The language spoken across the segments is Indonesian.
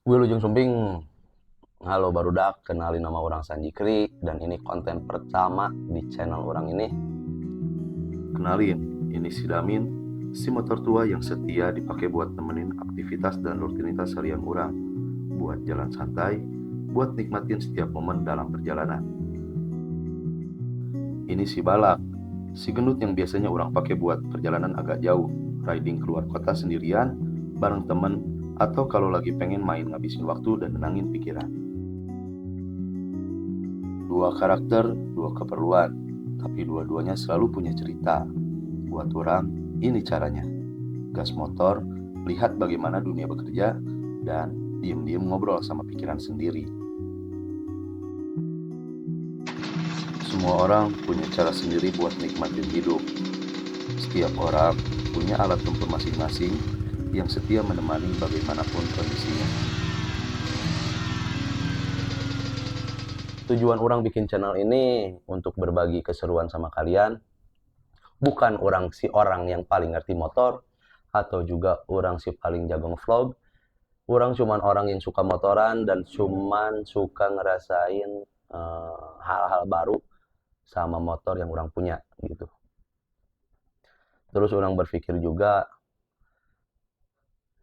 Wilujeng Sumping, halo barudak, kenalin nama orang Sanjikri dan ini konten pertama di channel orang ini. Kenalin, ini si Damin, si motor tua yang setia dipakai buat nemenin aktivitas dan rutinitas harian orang, buat jalan santai, buat nikmatin setiap momen dalam perjalanan. Ini si Balak, si gendut yang biasanya orang pakai buat perjalanan agak jauh, riding keluar kota sendirian, bareng temen, atau kalau lagi pengen main ngabisin waktu dan nenangin pikiran. Dua karakter, dua keperluan, tapi dua-duanya selalu punya cerita. Buat orang, ini caranya. Gas motor, lihat bagaimana dunia bekerja, dan diem-diem ngobrol sama pikiran sendiri. Semua orang punya cara sendiri buat nikmatin hidup. Setiap orang punya alat tempur masing-masing yang setia menemani bagaimanapun kondisinya. Tujuan orang bikin channel ini untuk berbagi keseruan sama kalian. Bukan orang si orang yang paling ngerti motor, atau juga orang si paling jago ngevlog. Orang cuman orang yang suka motoran dan cuman suka ngerasain hal-hal baru sama motor yang orang punya gitu. Terus orang berpikir juga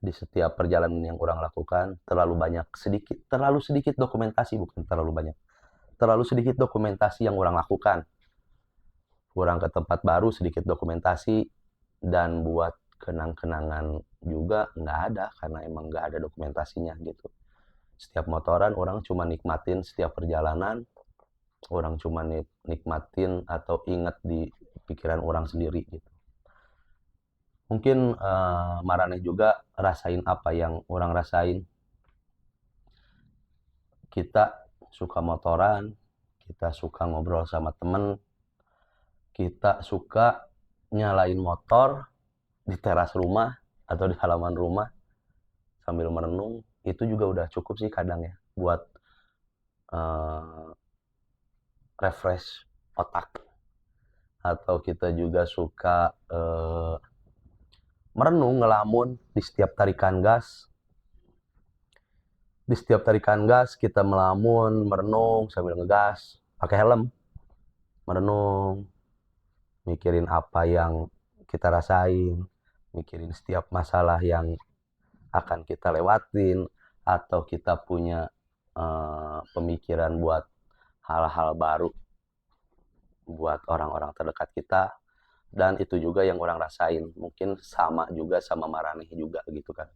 di setiap perjalanan yang orang lakukan terlalu sedikit dokumentasi, bukan terlalu banyak. Terlalu sedikit dokumentasi yang orang lakukan. Orang ke tempat baru sedikit dokumentasi, dan buat kenang-kenangan juga nggak ada karena emang nggak ada dokumentasinya gitu. Setiap motoran orang cuma nikmatin setiap perjalanan, orang cuma nikmatin atau ingat di pikiran orang sendiri gitu. Mungkin Maraneh juga rasain apa yang orang rasain. Kita suka motoran, kita suka ngobrol sama temen, kita suka nyalain motor di teras rumah atau di halaman rumah sambil merenung. Itu juga udah cukup sih kadang ya buat refresh otak. Atau kita juga suka merenung, ngelamun di setiap tarikan gas. Di setiap tarikan gas kita melamun, merenung sambil ngegas, pakai helm, merenung, mikirin apa yang kita rasain, mikirin setiap masalah yang akan kita lewatin, atau kita punya pemikiran buat hal-hal baru buat orang-orang terdekat kita. Dan itu juga yang orang rasain, mungkin sama juga sama Maraneh juga gitu kan.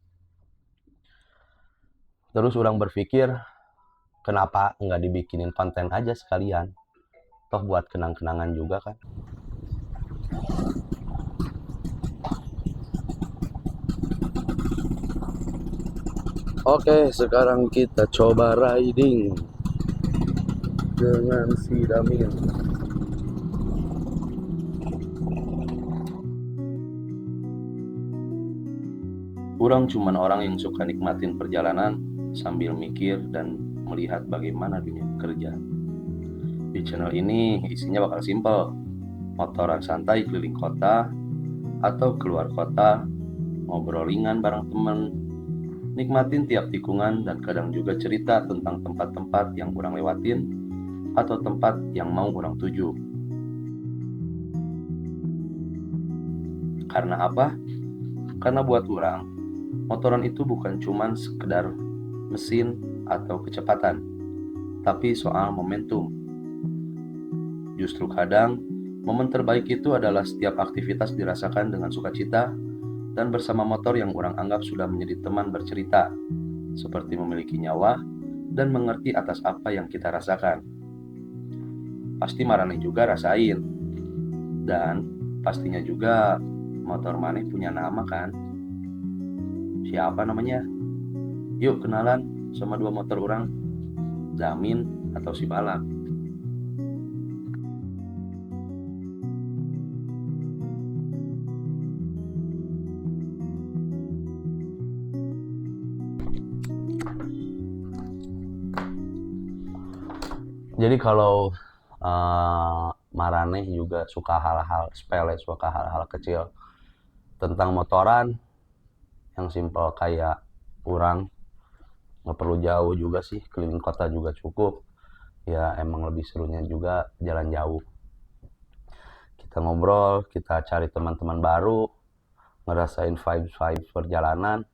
Terus orang berpikir, kenapa nggak dibikinin konten aja sekalian, toh buat kenang-kenangan juga kan. Oke, sekarang kita coba riding dengan si Damin. Orang cuman orang yang suka nikmatin perjalanan sambil mikir dan melihat bagaimana dunia bekerja. Di channel ini isinya bakal simpel, motoran santai keliling kota atau keluar kota, ngobrol ringan bareng temen, nikmatin tiap tikungan, dan kadang juga cerita tentang tempat-tempat yang orang lewatin atau tempat yang mau orang tuju. Karena apa? Karena buat orang, motoran itu bukan cuman sekedar mesin atau kecepatan, tapi soal momentum. Justru kadang, momen terbaik itu adalah setiap aktivitas dirasakan dengan sukacita dan bersama motor yang orang anggap sudah menjadi teman bercerita, seperti memiliki nyawa dan mengerti atas apa yang kita rasakan. Pasti Maraneh juga rasain, dan pastinya juga motor Maneh punya nama kan? Siapa namanya? Yuk kenalan sama dua motor orang, Damin atau si Balak. Jadi kalau Maraneh juga suka hal-hal sepele, suka hal-hal kecil tentang motoran yang simpel kayak orang, nggak perlu jauh juga sih, keliling kota juga cukup. Ya emang lebih serunya juga jalan jauh. Kita ngobrol, kita cari teman-teman baru, ngerasain vibes perjalanan.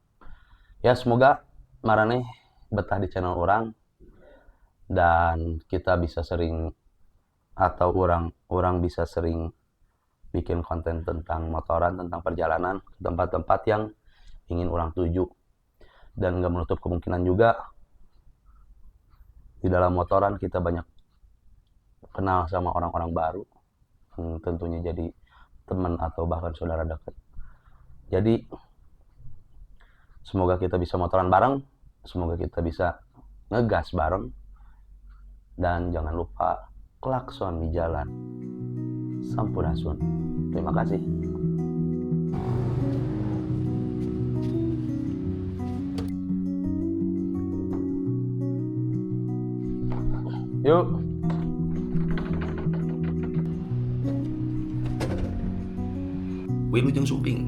Ya semoga marane betah di channel orang dan kita bisa sering atau orang bisa sering bikin konten tentang motoran, tentang perjalanan ke tempat-tempat yang ingin orang tuju. Dan nggak menutup kemungkinan juga di dalam motoran kita banyak kenal sama orang-orang baru, tentunya jadi teman atau bahkan saudara dekat. Jadi semoga kita bisa motoran bareng, semoga kita bisa ngegas bareng, dan jangan lupa klakson di jalan. Sampurasun. Terima kasih. Yuk. Wilujeng Suping.